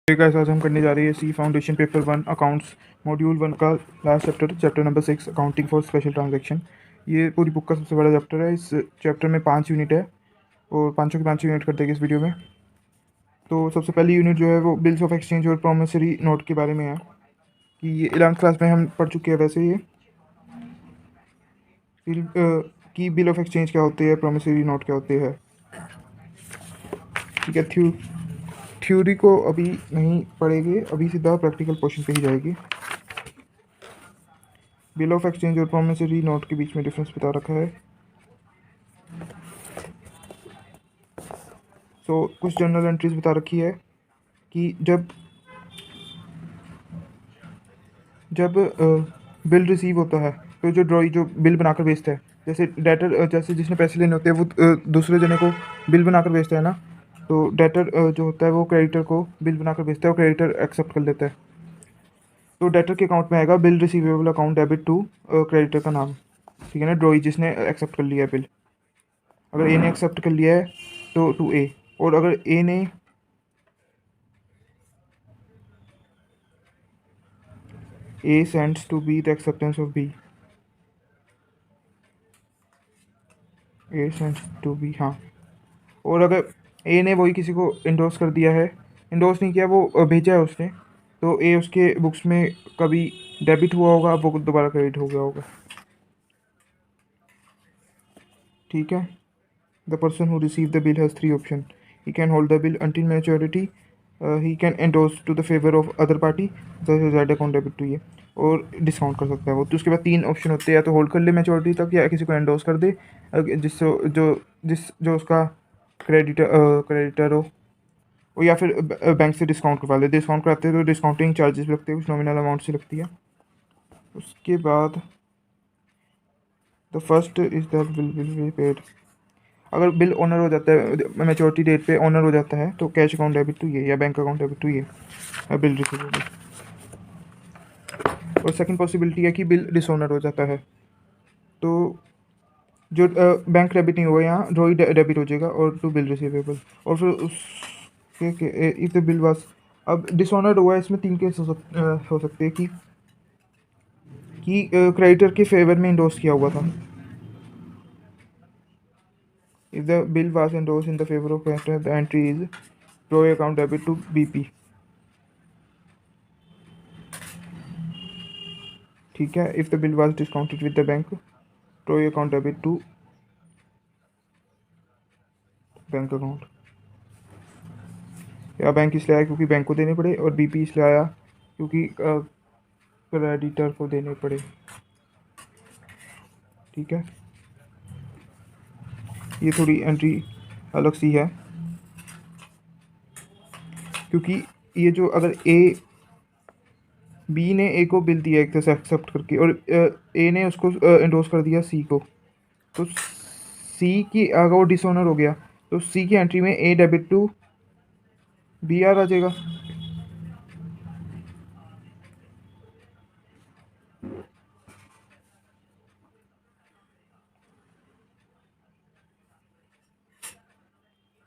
Guys आज हम करने जा रहे हैं C foundation paper 1 accounts module 1 का last chapter number 6 accounting for special transaction. ये पूरी बुक का सबसे बड़ा चैप्टर है। इस चैप्टर में 5 यूनिट है और पाँचों के 5 यूनिट कर देंगे इस वीडियो में। तो सबसे पहली यूनिट जो है वो बिल्स ऑफ एक्सचेंज और प्रोमिसरी नोट के बारे में है कि ये 11th क्लास में हम पढ़ चुके हैं। वैसे ये कि बिल ऑफ एक्सचेंज क्या होते हैं, प्रोमिसरी नोट क्या होते हैं। ठीक है, थ्योरी को अभी नहीं पढ़ेंगे, अभी सीधा प्रैक्टिकल पोर्शन पे ही जाएगी। बिल ऑफ एक्सचेंज और प्रोमिसरी नोट के बीच में डिफरेंस बता रखा है। कुछ जर्नल एंट्रीज बता रखी है कि जब बिल रिसीव होता है तो जो ड्रॉई जो बिल बनाकर बेचता है, जैसे डेटर जैसे जिसने पैसे लेने होते हैं वो दूसरे जने को बिल बनाकर बेचता है ना, तो डेटर जो होता है वो क्रेडिटर को बिल बनाकर बेचता है और क्रेडिटर एक्सेप्ट कर लेता है। तो डेटर के अकाउंट में आएगा bill receivable account debit to creditor का नाम। ठीक है ना, ड्रॉई जिसने एक्सेप्ट कर लिया है बिल। अगर ए ने एक्सेप्ट कर लिया है तो टू ए, और अगर ए ने A sends to B the acceptance of B. A sends to B, हाँ। और अगर A ने वही किसी को इंडोर्स कर दिया है, इंडोर्स नहीं किया, वो भेजा है उसने, तो A उसके बुक्स में कभी डेबिट हुआ होगा, वो दोबारा क्रेडिट हो गया होगा। ठीक है। The person who receive the bill has 3 option. He can hold the bill until maturity, he can endorse to the favour of other party, account debit to ये, और डिस्काउंट कर सकता है वो। तो उसके बाद 3 ऑप्शन होते हैं, या तो होल्ड कर ले मैच्योरिटी तक, या किसी को एंडोर्स कर दे जिससे जो उसका क्रेडिटर हो, और या फिर बैंक से डिस्काउंट करवा ले। डिस्काउंट कराते हैं तो डिस्काउंटिंग चार्जेस लगते हैं, कुछ नॉमिनल अमाउंट से लगती है। उसके बाद the first is the bill be paid. अगर बिल ऑनर हो जाता है मैच्योरिटी डेट पे ऑनर हो जाता है तो कैश अकाउंट डेबिट टू ये, या बैंक अकाउंट डेबिट टू ये बिल रिसीवेबल। और सेकंड पॉसिबिलिटी है कि बिल डिसऑनर हो जाता है तो जो बैंक डेबिट नहीं होगा, यहाँ ड्रॉई डेबिट हो जाएगा और टू बिल रिसीवेबल। और फिर उसके इफ द बिल वाज, अब डिसऑनर हुआ है, इसमें 3 केस हो सकते हैं कि क्रेडिटर के फेवर में इंडोर्स किया हुआ था। If the bill was endorsed in the favor of creditor, the entry is drawee account debit to BP। ठीक है। If the bill was discounted with the bank, drawee account debit to bank account. या bank इसलिए आया क्योंकि bank को देने पड़े, और BP इसलिए आया क्योंकि क्रेडिटर को देने पड़े। ठीक है, ये थोड़ी एंट्री अलग सी है, क्योंकि ये जो अगर बी ने ए को बिल दिया एक तरह से एक्सेप्ट करके, और ए ने उसको एंडोर्स कर दिया सी को, तो सी की अगर वो डिसऑनर हो गया तो सी की एंट्री में ए डेबिट टू बी आ जाएगा।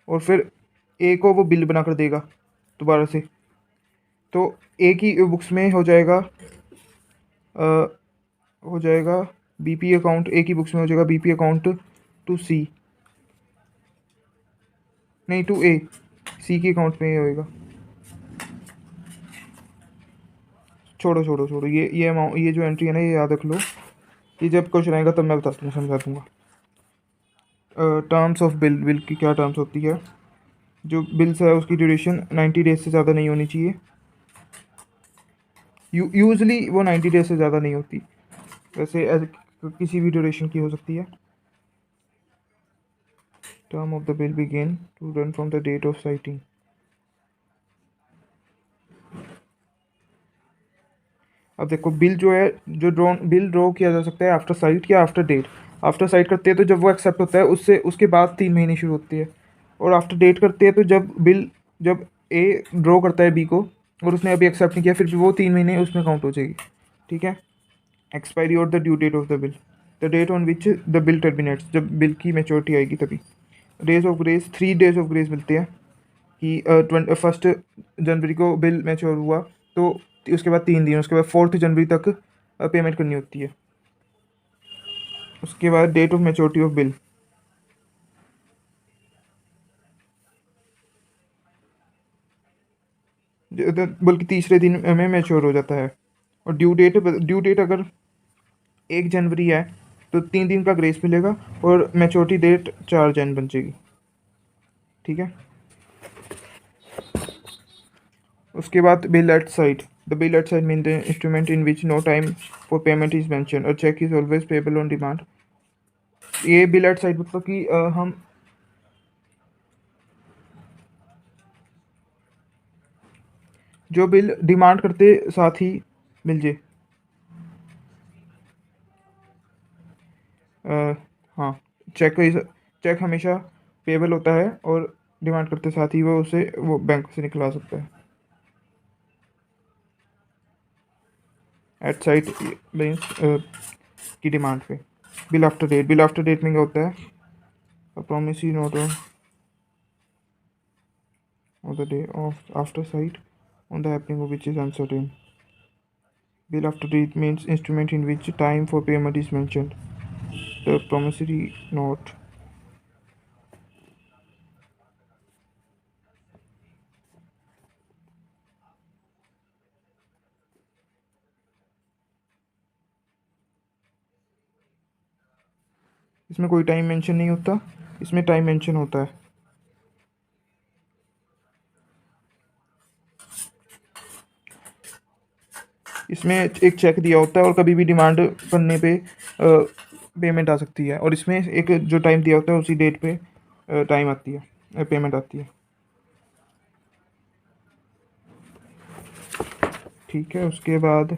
और फिर ए को वो बिल बना कर देगा दोबारा से, तो ए की बुक्स में हो जाएगा BP अकाउंट, ए की बुक्स में हो जाएगा BP अकाउंट टू सी, नहीं टू ए, सी के अकाउंट में ही होएगा। छोड़ो ये अमाउंट, ये जो एंट्री है ना, ये याद रख लो, ये जब क्वेश्चन आएगा तब मैं बता दूँगा, समझा दूँगा। टर्म्स ऑफ बिल की क्या टर्म्स होती है। जो बिल्स है उसकी ड्यूरेशन 90 डेज से ज़्यादा नहीं होनी चाहिए। यूजली वो 90 डेज से ज़्यादा नहीं होती, वैसे किसी भी ड्यूरेशन की हो सकती है। Term of the bill begin to run from the date of sighting. अब देखो, बिल जो है, बिल ड्रॉ किया जा सकता है आफ्टर साइट या आफ्टर डेट। आफ्टर साइट करते हैं तो जब वो एक्सेप्ट होता है उससे उसके बाद 3 महीने शुरू होती है, और आफ्टर डेट करते हैं तो जब ए ड्रॉ करता है बी को और उसने अभी एक्सेप्ट नहीं किया, फिर भी वो 3 महीने उसमें काउंट हो जाएगी। ठीक है। एक्सपायरी और the due date of the bill, the date on which the bill terminates, जब बिल की मैच्योरिटी आएगी तभी। Days of grace, 3 days of grace मिलते हैं। कि 1 जनवरी को बिल मैच्योर हुआ, तो उसके बाद 3 दिन, उसके बाद 4 जनवरी तक पेमेंट करनी होती है। उसके बाद date of maturity of bill, बल्कि तीसरे दिन में मैच्योर हो जाता है। और ड्यू डेट अगर 1 जनवरी है तो 3 दिन का ग्रेस मिलेगा, और मैच्योरिटी डेट 4 जन बन जाएगी। ठीक है। उसके बाद bill at sight. The bill at sight mean the instrument in which no time for payment is mention, और cheque is always payable on demand. ये बिल एट साइट मतलब कि हम जो बिल डिमांड करते साथ ही मिल जाए। हाँ, चेक हमेशा पेबल होता है, और डिमांड करते साथ ही वो बैंक से निकलवा सकता है। एट साइट मीन्स की डिमांड पे। बिल आफ्टर डेट में क्या होता है, promise he note on the day of after sight on the happening of which is uncertain. Bill after date means instrument in which time for payment is mentioned. The promissory note. इसमें कोई time mention नहीं होता, इसमें time mention होता है। इसमें एक check दिया होता है, और कभी भी डिमांड करने पे पेमेंट आ सकती है, और इसमें एक जो टाइम दिया होता है उसी डेट पे टाइम आती है, पेमेंट आती है। ठीक है। उसके बाद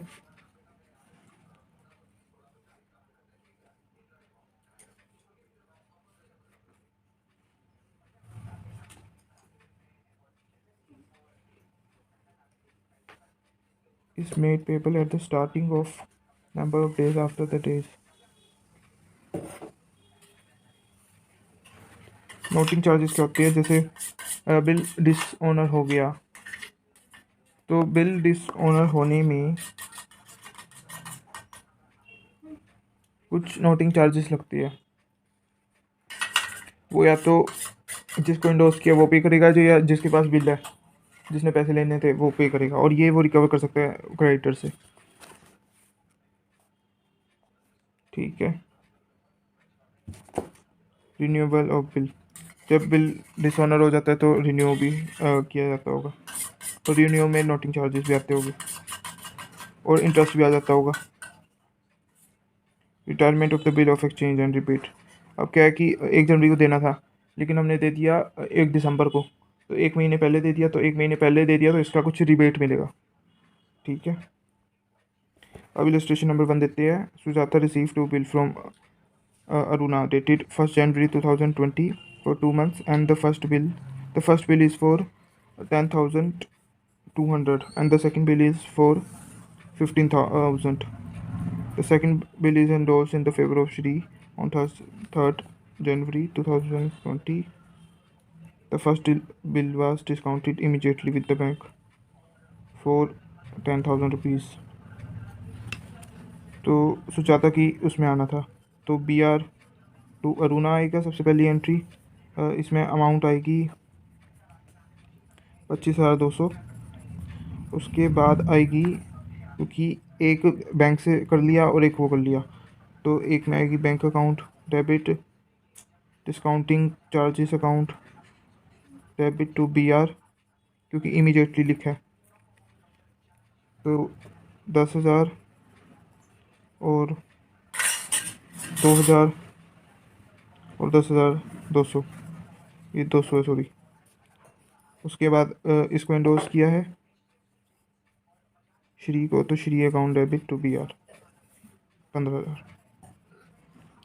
is made payable at the starting of number of days after the days. Noting charges क्या होती है, जैसे बिल डिसऑनर हो गया, तो बिल डिसऑनर होने में कुछ नोटिंग चार्जेस लगती है। वो या तो जिसको इंडोर्स किया वो पे करेगा, जो या जिसके पास बिल है, जिसने पैसे लेने थे वो पे करेगा, और ये वो रिकवर कर सकता है क्रेडिटर से। ठीक है। Renewable of bill. जब बिल डिसऑनर हो जाता है तो रिन्यू भी किया जाता होगा, तो रिन्यू में नोटिंग चार्जेस भी आते होंगे, और इंटरेस्ट भी आ जाता होगा। Retirement of the bill of exchange and repeat. अब क्या है कि 1 जनवरी को देना था, लेकिन हमने दे दिया 1 दिसंबर को, तो 1 महीने पहले दे दिया, तो 1 महीने पहले दे दिया तो इसका कुछ रिबेट मिलेगा। ठीक है। अब इलस्ट्रेशन नंबर 1 देते हैं। Sujata receive 2 bill from Aruna dated 1st January 2020 for 2 months, and the first bill is for 10,200, and the second bill is for 15,000. The second bill is endorsed in the favor of Shri on 3rd January 2020. The first bill was discounted immediately with the bank for 10,000 rupees. तो सुजाता की उसमें आना था, तो BR2 Aruna आएगा सबसे पहली entry. इसमें अमाउंट आएगी 25,200। उसके बाद आएगी, क्योंकि एक बैंक से कर लिया और एक वो कर लिया, तो एक में आएगी bank account debit discounting charges account debit to BR, क्योंकि इमीडिएटली लिखा है, तो 10,000 और 2,000 और 10,200, ये 200 है, सॉरी। उसके बाद इसको एंडोर्स किया है श्री को, तो Shri account debit to BR 15,000,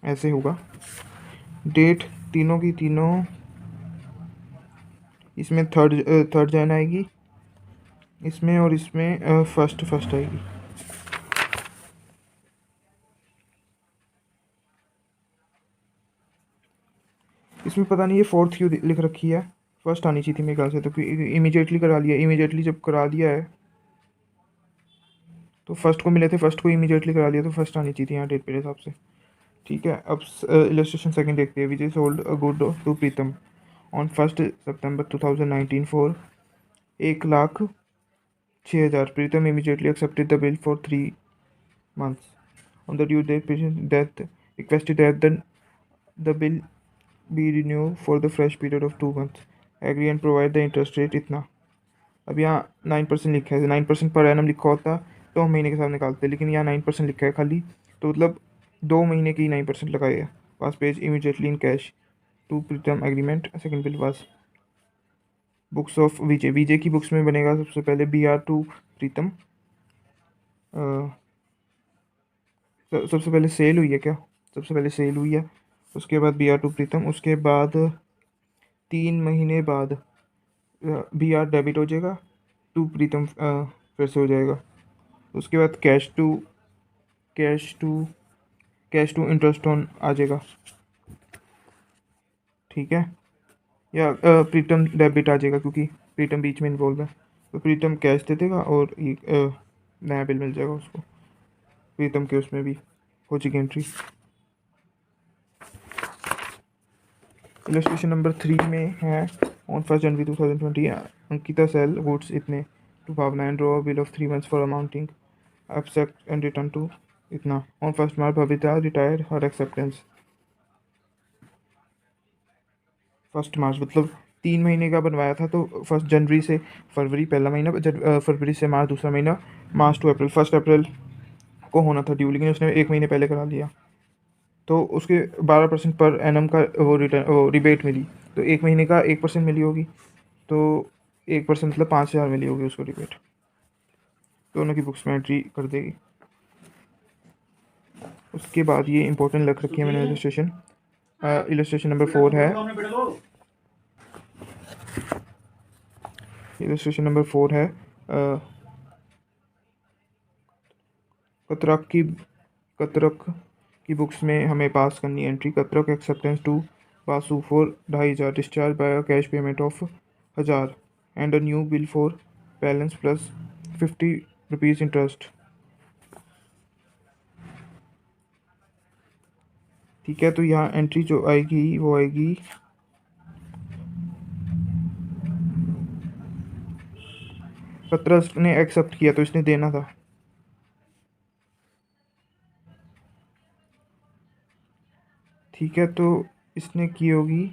ऐसे होगा। डेट तीनों की तीनों, इसमें थर्ड जैन आएगी, इसमें और इसमें फर्स्ट आएगी। इसमें पता नहीं ये 4th क्यों लिख रखी है, फर्स्ट आनी चाहिए थी मेरे ख्याल से, तो इमीडिएटली करा लिया। इमीडिएटली जब करा दिया है तो फर्स्ट को मिले थे, फर्स्ट को इमीडिएटली करा लिया, तो फर्स्ट आनी चाहिए थी यहाँ डेट मेरे हिसाब से। ठीक है, अब इलस्ट्रेशन सेकंड देखते हैं। Vijay sold a good to Pritam on 1 September 2019 for 1,06,000। Pritam immediately accepted the bill for 3 months. On the due date, patient death requested that the bill be renewed for the fresh period of 2 months. Agree and provide the interest rate इतना। अब यहाँ 9% लिखा है, 9% per annum लिखा होता तो हम महीने के साथ निकालते, लेकिन यहाँ 9% लिखा है खाली, तो मतलब 2 महीने की 9% लगाए है। Pass page immediately in cash to Pritam agreement. Second bill pass books of Vijay. Vijay की बुक्स में बनेगा सबसे पहले BR टू प्रीतम। सबसे पहले सेल हुई है क्या? सबसे पहले सेल हुई है, उसके बाद BR टू प्रीतम, उसके बाद 3 महीने बाद BR डेबिट हो जाएगा, टू प्रीतम फिर से हो जाएगा। उसके बाद cash to cash to interest on आ जाएगा। ठीक है, या प्रीतम डेबिट आ जाएगा क्योंकि प्रीतम बीच में इन्वॉल्व है, तो प्रीतम कैश दे देगा और नया बिल मिल जाएगा उसको। प्रीतम के उसमें भी हो जाएगी एंट्री। इलस्ट्रेशन नंबर 3 में है on 1 January 2020 Ankita sell goods इतने to Bhavna and draw bill of 3 months for amounting accept and return to इतना। On 1 March Babita retired her acceptance. 1 मार्च मतलब 3 महीने का बनवाया था, तो 1 जनवरी से फरवरी पहला महीना, फरवरी से मार्च दूसरा महीना, मार्च टू अप्रैल, 1 अप्रैल को होना था ड्यू, लेकिन उसने 1 महीने पहले करा लिया, तो उसके 12% पर एनम का वो रिटर्न वो रिबेट मिली, तो 1 महीने का 1% मिली होगी, तो 1% मतलब 5,000 मिली होगी उसको रिबेट। दोनों की बुक्स में एंट्री कर देगी। उसके बाद ये इंपॉर्टेंट लग रखी है मैंने इलस्ट्रेशन। इलस्ट्रेशन नंबर 4 है। इलस्ट्रेशन नंबर 4 है कतरक की बुक्स में हमें पास करनी है एंट्री। कतरक acceptance to Basu for 2,500 discharge by cash payment of 1,000 and a new bill for balance plus 50 rupees interest. ठीक है, तो यहाँ एंट्री जो आएगी वो आएगी कतरक ने एक्सेप्ट किया तो इसने देना था। ठीक है, तो इसने की होगी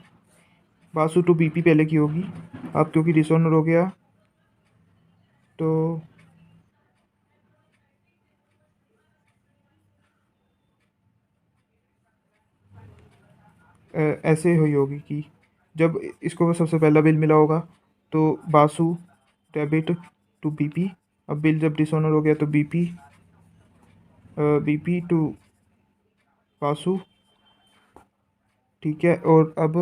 बासु टू BP पहले की होगी। अब क्योंकि डिसऑनर हो गया तो ऐसे हुई होगी कि जब इसको सबसे पहला बिल मिला होगा तो बासु डेबिट टू BP। अब बिल जब डिसऑनर हो गया तो BP टू बासु। ठीक है, और अब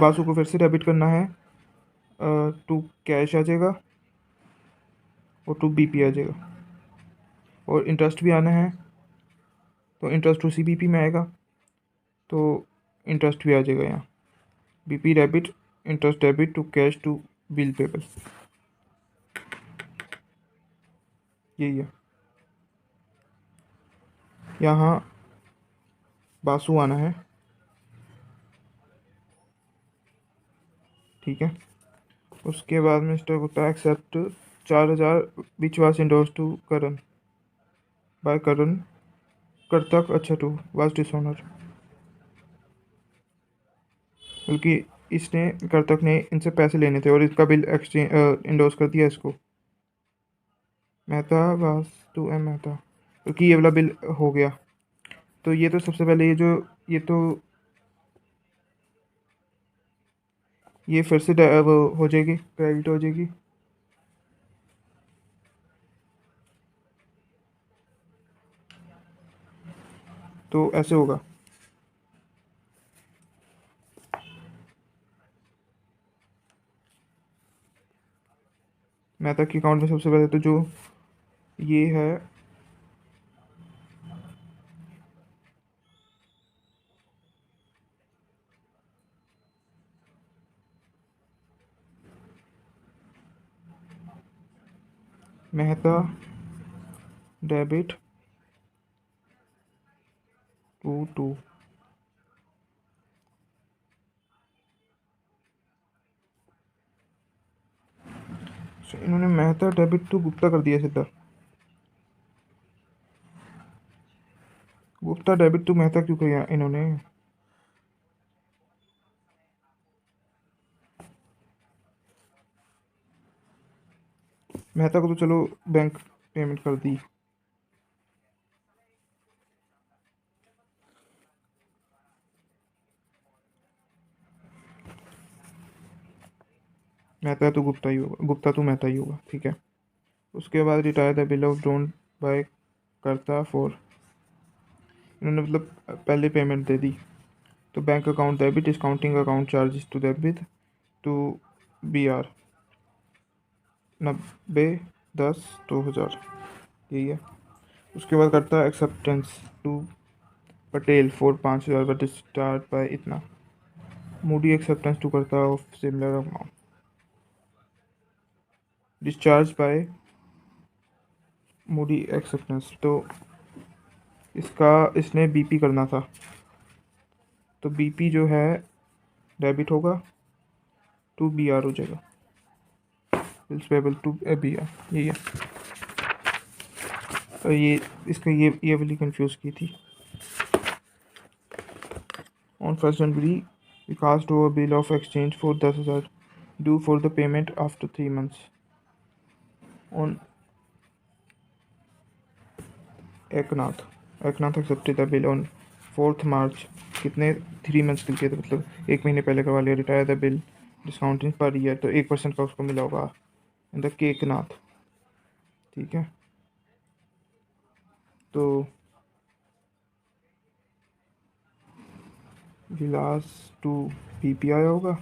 बासु को फिर से डेबिट करना है, टू कैश आ जाएगा और टू BP आ जाएगा, और इंटरेस्ट भी आना है, तो इंटरेस्ट उसी BP में आएगा, तो इंटरेस्ट भी आ जाएगा यहाँ। BP debit interest debit to cash to bill payable, यही है। यहाँ बासु आना है। ठीक है, उसके बाद mister Gupta accept 4,000 which was endorse to Karan by Karan करतक अच्छा टू वाज डिसऑनर, बल्कि इसने करतक ने इनसे पैसे लेने थे और इसका बिल एक्सचेंज इंडोर्स कर दिया इसको। मेहता वास्तु एम मेहता, क्योंकि ये वाला बिल हो गया, तो ये तो सबसे पहले ये फिर से वो हो जाएगी, क्रेडिट हो जाएगी। तो ऐसे होगा, मेहता के अकाउंट में सबसे पहले तो जो ये है मेहता डेबिट टू इन्होंने मेहता डेबिट टू गुप्ता कर दिया सीधा। गुप्ता डेबिट टू मेहता क्यों किया इन्होंने? मेहता को तो चलो बैंक पेमेंट कर दी। मेहता तो गुप्ता ही होगा, गुप्ता तो मेहता ही होगा, ठीक है। उसके बाद retire the bill of drawn by करता फॉर, इन्होंने मतलब पहले पेमेंट दे दी। तो bank account debit, discounting account charges to debit to B R 90/10/2000, यही है। उसके बाद करता है acceptance to Patel for 5000 but start by इतना। मूडी एक्सेप्टेंस टू करता है of similar amount, discharge by Moody acceptance. तो इसने बीपी करना था, तो बीपी जो है डेबिट होगा टू बी आर हो जाएगा, bills payable to B R, यही है। तो ये इसका ये वाली कंफ्यूज की थी। On 1 January Vikas do a bill of exchange for 10,000 due for the payment after 3 months. On Eknath accepted the bill on 4 मार्च, कितने 3 मंथ्स के लिए, तो मतलब 1 महीने पहले करवा लिया। Retire the bill discounting per year, तो 1% का उसको मिला होगा इन द केकनाथ, ठीक है। तो विलास टू पीपी आया होगा,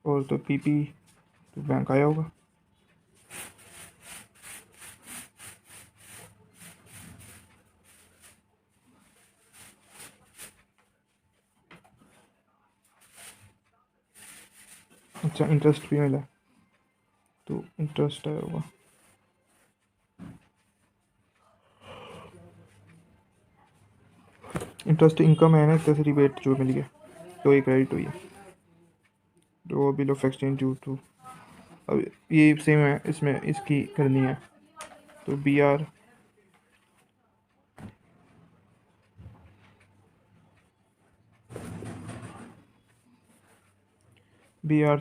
और तो पीपी तो बैंक आया होगा। अच्छा, इंटरेस्ट भी मिला, तो इंटरेस्ट आया होगा। इंटरेस्ट इनकम है ना, एक तरह से रिबेट जो मिल गया, तो ये क्रेडिट हुई है। तो bill of exchange due to, अब ये सेम है, इसमें इसकी करनी है। तो बी आर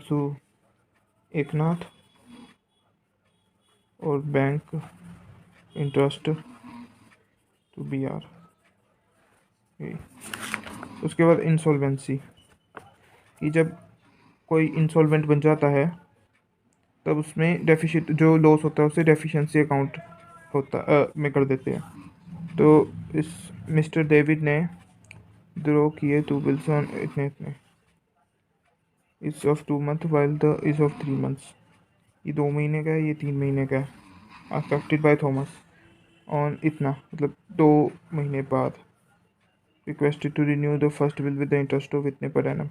टू एकनाथ, और bank interest to B R. उसके बाद इंसॉल्वेंसी, कि जब कोई इंसॉल्वेंट बन जाता है तब उसमें डेफिशिट जो लॉस होता है उसे डेफिशिएंसी अकाउंट में कर देते हैं। तो इस मिस्टर डेविड ने ड्रॉ किए 2 बिल्स ऑन इतने इतने, is of 2 month while the is of 3 months. ये 2 महीने का है, ये 3 महीने का है। अफेक्टेड बाय थॉमस ऑन इतना, मतलब 2 महीने बाद। Requested to renew the first bill with the interest of इतने पर एनम।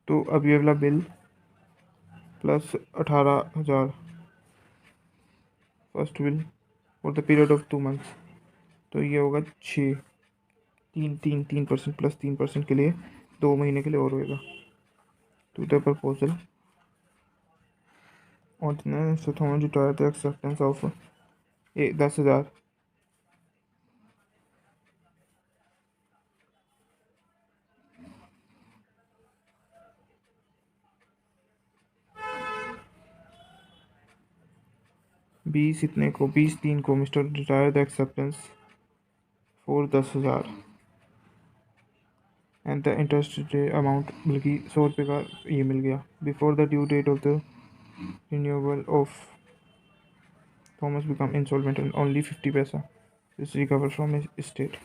तो अब ये वाला बिल plus 18,000 first bill for the period of 2 months, तो ये होगा 6, 3% प्लस 3% के लिए 2 महीने के लिए और होएगा। टू द प्रपोजल और Thomas retire the acceptance of 10,000 20 3 को mister retire the acceptance for 10,000 and the interest amount, बल्कि 100 रुपये का ये मिल गया। Before the due date of the renewal of Thomas become insolvent and only 50 paisa is recover from state.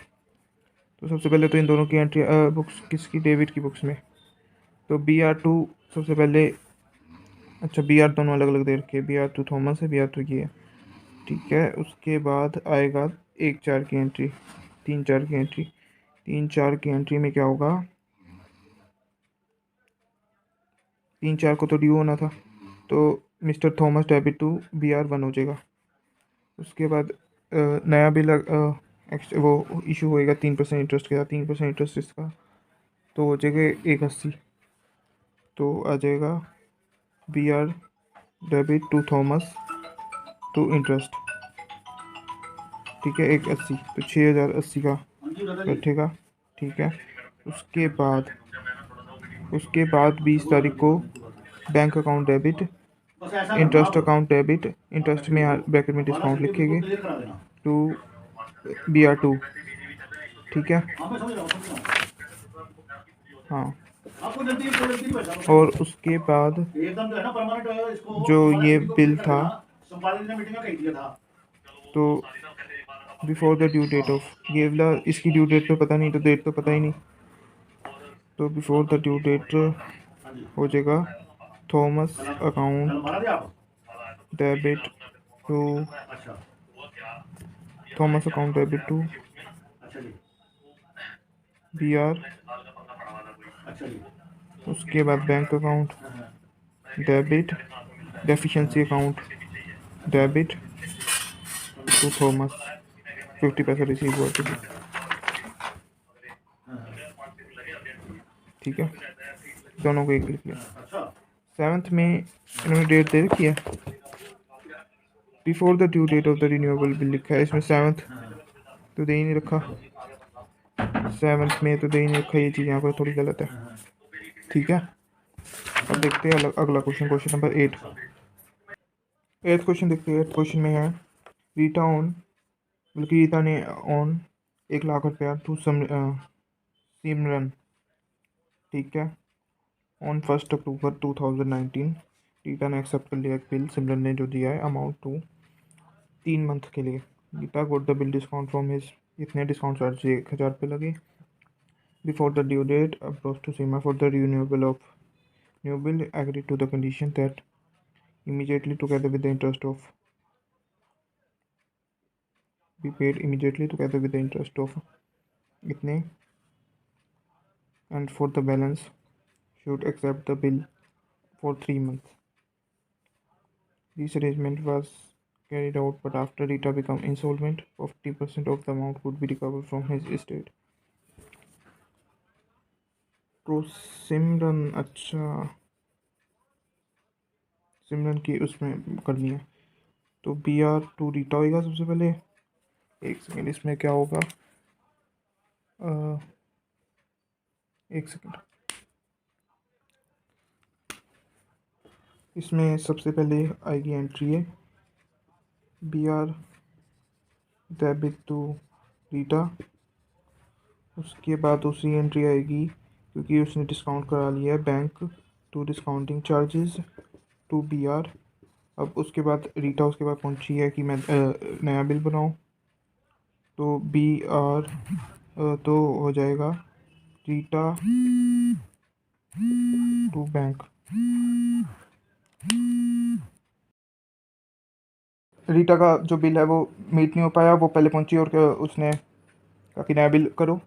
तो सबसे पहले तो इन दोनों की एंट्री बुक्स किसकी, डेविड की बुक्स में। तो बी आर टू सबसे पहले, अच्छा बी आर दोनों अलग अलग दे रखे, बी आर टू थॉमस है, बी आर टू ये है, ठीक है। उसके बाद आएगा 1 4 की एंट्री, 3 4 की एंट्री। 3 4 की एंट्री में क्या होगा, 3/4 को तो ड्यू होना था, तो mister Thomas debit to BR1 हो जाएगा। उसके बाद नया बिल वो इशू होएगा 3% इंटरेस्ट के साथ, 3% इंटरेस्ट इसका तो हो जाएगा 180। तो आ जाएगा BR debit to Thomas to interest, ठीक है, 180, तो 6080 का बैठेगा, ठीक है। उसके बाद 20 तारीख को bank account debit, interest account debit, interest में ब्रैकेट में डिस्काउंट लिखेंगे टू BR2, ठीक है। हाँ, और उसके बाद जो ये बिल था, तो before the due date of, ये वाला इसकी ड्यू डेट तो पता नहीं, तो डेट तो पता ही नहीं, तो बिफोर द ड्यू डेट हो जाएगा Thomas account debit to Thomas account debit to BR, उसके बाद bank account debit, deficiency account debit to Thomas, 50 paisa receive हुआ, ठीक है। दोनों को एक लिख लिया। 7th में इन्होंने डेट दे रखी है, before the due date of the renewable bill लिखा है, इसमें 7th तो दे ही नहीं रखा, 7th में तो दे ही नहीं रखा, ये चीज़ यहाँ पर थोड़ी गलत है, ठीक है। अब देखते हैं अगला क्वेश्चन नंबर 8। 8th क्वेश्चन देखते हैं। 8th क्वेश्चन में है रीटा ऑन, बल्कि रीता ने ऑन 1 लाख रुपया टू सिमरन, ठीक है, ऑन 1 अक्टूबर 2019 रीटा ने एक्सेप्ट कर लिया बिल सिमरन ने जो दिया है अमाउंट टू 3 मंथ के लिए। Rita got the bill discount from his, इतने डिस्काउंट चार्ज 1000 रुपये लगे। Before the due date approach to Seema for the renewable of new bill agree to the condition that immediately together with the interest of be paid immediately together with the interest of itne, and for the balance should accept the bill for 3 months. This arrangement was carried out, but after Rita became insolvent, 50% of the amount would be recovered from his estate. तो सिमरन, अच्छा सिमरन की उसमें करनी है, तो BR2 Rita होगा सबसे पहले। एक सेकेंड, इसमें क्या होगा, एक सेकेंड, इसमें सबसे पहले आएगी एंट्री है BR डेबिट टू रीटा, उसके बाद दूसरी एंट्री आएगी क्योंकि उसने डिस्काउंट करा लिया है bank to discounting charges to BR। अब उसके बाद रीटा उसके बाद पहुंची है कि मैं नया बिल बनाऊं, तो BR तो हो जाएगा रीटा टू बैंक। रीटा का जो बिल है वो मीट नहीं हो पाया, वो पहले पहुंची और उसने कहा कि नया बिल करो।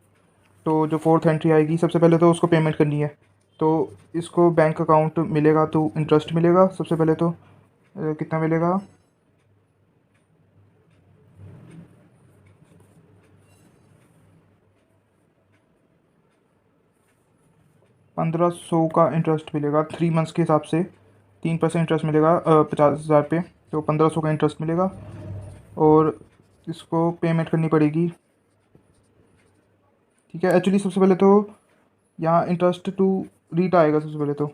तो जो 4th एंट्री आएगी, सबसे पहले तो उसको पेमेंट करनी है, तो इसको बैंक अकाउंट मिलेगा तो इंटरेस्ट मिलेगा सबसे पहले, तो कितना मिलेगा, 1500 का इंटरेस्ट मिलेगा 3 मंथ्स के हिसाब से, 3% इंटरेस्ट मिलेगा 50,000 पे, तो 1500 का इंटरेस्ट मिलेगा और इसको पेमेंट करनी पड़ेगी, ठीक है। एक्चुअली सबसे पहले तो यहाँ इंटरेस्ट टू रीटा आएगा सबसे पहले, तो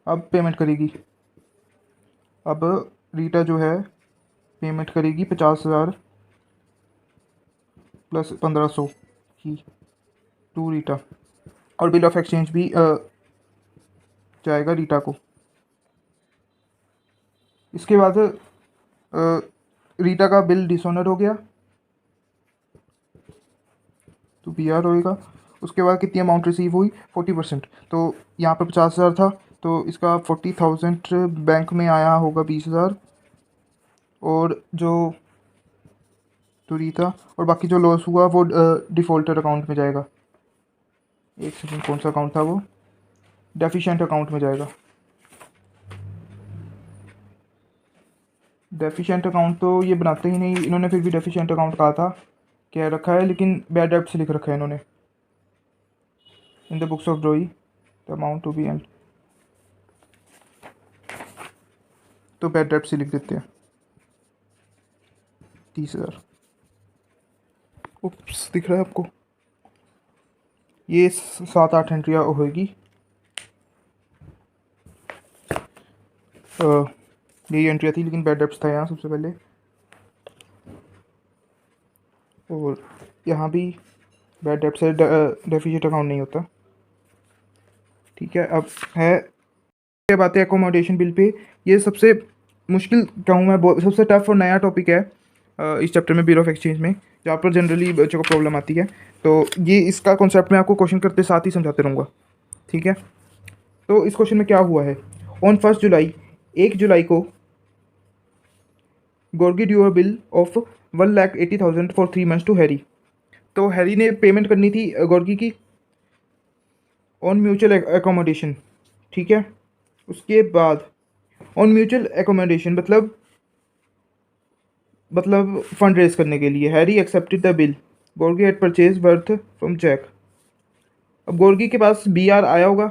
अब पेमेंट करेगी, अब रीटा जो है पेमेंट करेगी 50,000 प्लस 1500 की टू रीटा, और बिल ऑफ एक्सचेंज भी जाएगा रीटा को। इसके बाद रीटा का बिल डिसऑनर हो गया तो BR होएगा। उसके बाद कितनी अमाउंट रिसीव हुई, 40%, तो यहाँ पर 50,000 था, तो इसका 40,000 बैंक में आया होगा 20,000, और जो तो रीता और बाकी जो लॉस हुआ वो डिफ़ॉल्टर अकाउंट में जाएगा। एक सेकंड, कौन सा अकाउंट था वो, डेफिशिएंट अकाउंट में जाएगा। डेफिशिएंट अकाउंट तो ये बनाते ही नहीं, इन्होंने फिर भी डेफिशिएंट अकाउंट कहा था, कह रखा है, लेकिन बैड डेब्ट्स लिख रखा है इन्होंने in the books of drawee the amount to B and, तो बैड डेब्ट्स ही लिख देते हैं 30,000। उप्स, दिख रहा है आपको? ये 7-8 एंट्रियाँ होगी। यही एंट्रियाँ थी, लेकिन बैड डेब्ट्स था यहाँ सबसे पहले, और यहाँ भी बैड डेब्ट्स है, डेफिसिट अकाउंट नहीं होता। ठीक है, अब है ये बातें एकोमोडेशन बिल पे। ये सबसे मुश्किल कहूँ मैं, सबसे टफ और नया टॉपिक है इस चैप्टर में, बिल ऑफ एक्सचेंज में, जहाँ पर जनरली बच्चों को प्रॉब्लम आती है। तो ये इसका कॉन्सेप्ट मैं आपको क्वेश्चन करते साथ ही समझाते रहूँगा। ठीक है, तो इस क्वेश्चन में क्या हुआ है, ऑन 1 जुलाई, 1 जुलाई को गोर्गी drew a bill of 1,80,000 for 3 months to Harry. तो हैरी ने पेमेंट करनी थी गोर्गी की ऑन म्यूचुअल एकोमोडेशन। ठीक है, उसके बाद ऑन म्यूचुअल एकोमोडेशन मतलब फंड रेज करने के लिए, हैरी एक्सेप्टेड द बिल, गोर्गी had purchase worth from Jack. अब गोर्गी के पास BR आया होगा,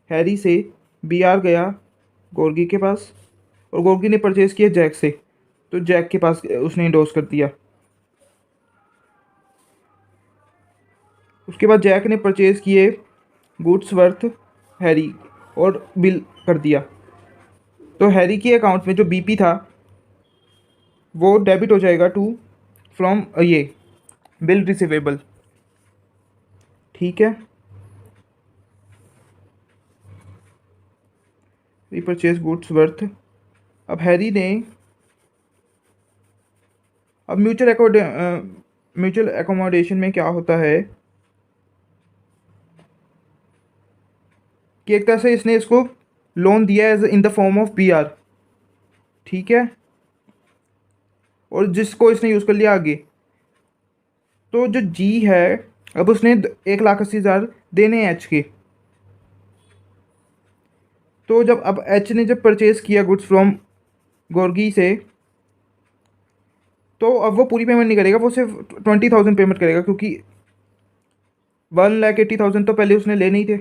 हैरी से BR गया गोर्गी के पास, और गोर्गी ने परचेज किया जैक से, तो जैक के पास उसने इंडोर्स कर दिया। उसके बाद जैक ने परचेज किए गुड्स वर्थ हैरी और बिल कर दिया, तो हैरी के अकाउंट में जो BP था वो डेबिट हो जाएगा टू फ्रॉम ये बिल रिसीवेबल। ठीक है, रीपरचेज गुड्स वर्थ। अब हैरी ने, अब म्यूचुअल एकोमोडेशन में क्या होता है कि एक तरह से इसने इसको लोन दिया as in the form of BR। ठीक है, और जिसको इसने यूज़ कर लिया आगे, तो जो G है, अब उसने 1,80,000 देने हैं H के। तो जब अब H ने जब परचेज किया गुड्स फ्रॉम गोर्गी से, तो अब वो पूरी पेमेंट नहीं करेगा, वो सिर्फ 20,000 पेमेंट करेगा, क्योंकि 1,80,000 तो पहले उसने लेने ही थे।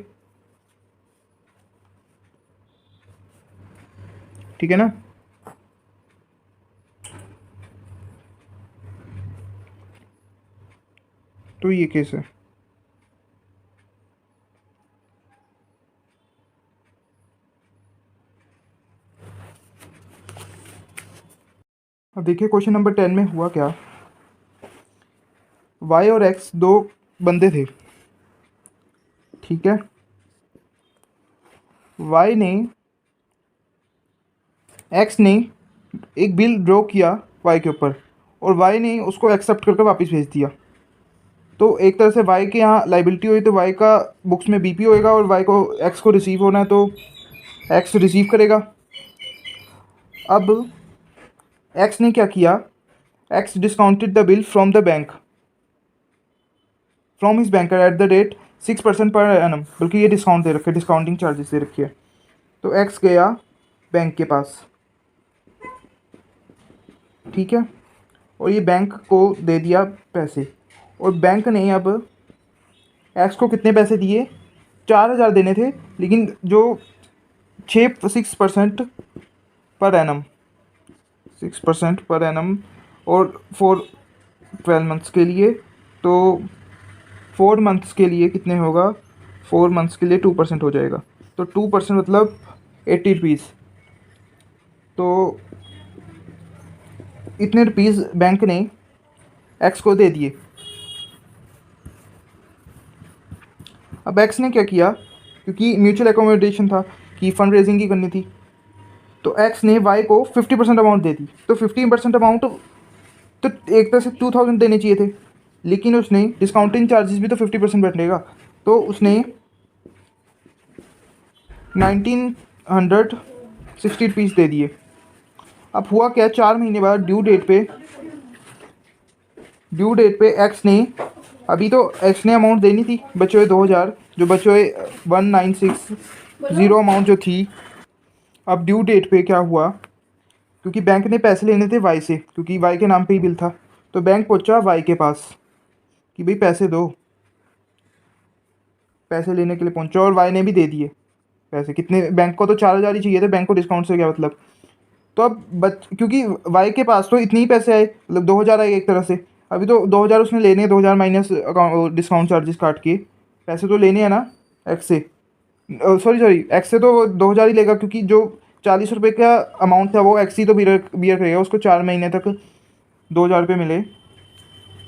ठीक है ना, तो ये केस है। अब देखिए क्वेश्चन नंबर 10 में हुआ क्या। Y और X दो बंदे थे। ठीक है, X ने एक बिल ड्रॉ किया Y के ऊपर, और Y ने उसको एक्सेप्ट करके वापस भेज दिया। तो एक तरह से Y के यहाँ लाइबिलिटी हुई, तो Y का बुक्स में BP होएगा, और Y को X को रिसीव होना है, तो X रिसीव करेगा। अब X ने क्या किया, X discounted the bill from the bank, from his banker at the rate 6% per annum, बल्कि ये डिस्काउंट दे रखे, डिस्काउंटिंग चार्जेस दे रखी है। तो X गया बैंक के पास। ठीक है, और ये बैंक को दे दिया पैसे, और बैंक ने अब X को कितने पैसे दिए, 4,000 देने थे, लेकिन जो 6% पर एनम, 6% पर एनम, और फॉर 12 मंथ्स के लिए। तो 4 मंथ्स के लिए कितने होगा, 4 मंथ्स के लिए 2% हो जाएगा, तो 2% मतलब 80 रुपीज़। तो इतने रुपीज़ बैंक ने X को दे दिए। अब X ने क्या किया, क्योंकि म्यूचुअल एकोमोडेशन था कि फंड रेजिंग ही करनी थी, तो X ने Y को 50% अमाउंट दे दी। तो 15% अमाउंट तो एक तरह से 2,000 देने चाहिए थे, लेकिन उसने डिस्काउंटिंग चार्जेस भी तो 50% बैठेगा, तो उसने 1,960 रुपीज़ दे दिए। अब हुआ क्या, 4 महीने बाद ड्यू डेट पे X ने, अभी तो X ने अमाउंट देनी थी, बचे हुए 2,000, जो बचे हुए 1,960 ज़ीरो अमाउंट जो थी। अब ड्यू डेट पे क्या हुआ, क्योंकि बैंक ने पैसे लेने थे वाई से, क्योंकि वाई के नाम पे ही बिल था, तो बैंक पहुंचा वाई के पास कि भाई पैसे दो, पैसे लेने के लिए पहुंचा, और वाई ने भी दे दिए पैसे। कितने, बैंक को तो 4,000 ही चाहिए थे, बैंक को डिस्काउंट से क्या मतलब। तो अब क्योंकि वाई के पास तो इतने ही पैसे आए, मतलब 2,000 आए एक तरह से। अभी तो 2,000 उसने लेने हैं, 2,000 माइनस डिस्काउंट चार्जेस काट के पैसे तो लेने हैं ना एक्स से। सॉरी सॉरी, एक्स से तो वो 2,000 ही लेगा, क्योंकि जो 40 रुपये का अमाउंट था वो एक्स ही तो बियर करेगा, उसको 4 महीने तक 2,000 रुपये मिले।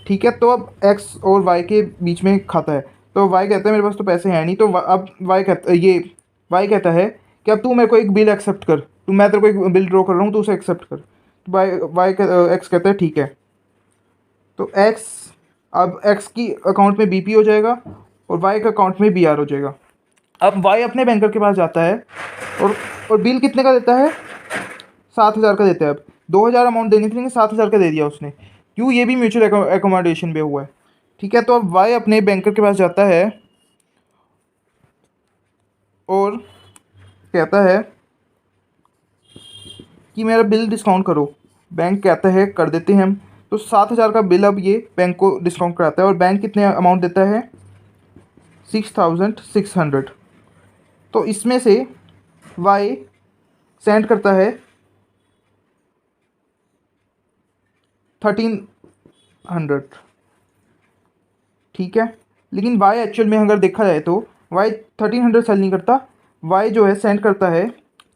ठीक है, तो अब एक्स और वाई के बीच में खाता है, तो वाई कहता है मेरे पास तो पैसे हैं नहीं, तो अब वाई कहता है कि अब तू मेरे को एक बिल एक्सेप्ट कर, तू, मैं तेरे को एक बिल ड्रॉ कर रहा हूँ, तो उसे एक्सेप्ट कर। तो एक्स कहता है ठीक है। तो एक्स, अब एक्स की अकाउंट में बीपी हो जाएगा और वाई के अकाउंट में बीआर हो जाएगा। अब वाई अपने बैंकर के पास जाता है और बिल कितने का देता है, 7,000 का देता है। अब 2,000 अमाउंट देनी थी, 7,000 का दे दिया उसने, क्यों, ये भी म्यूचुअल एकोमोडेशन पे हुआ है। ठीक है, तो अब वाई अपने बैंकर के पास जाता है और कहता है कि मेरा बिल डिस्काउंट करो। बैंक कहता है कर देते हैं हम। तो 7,000 का बिल अब ये बैंक को डिस्काउंट कराता है, और बैंक कितने अमाउंट देता है, 6,600। तो इसमें से वाई सेंड करता है 1,300। ठीक है, लेकिन वाई एक्चुअल में अगर देखा जाए तो वाई 1,300 सेल नहीं करता, वाई जो है सेंड करता है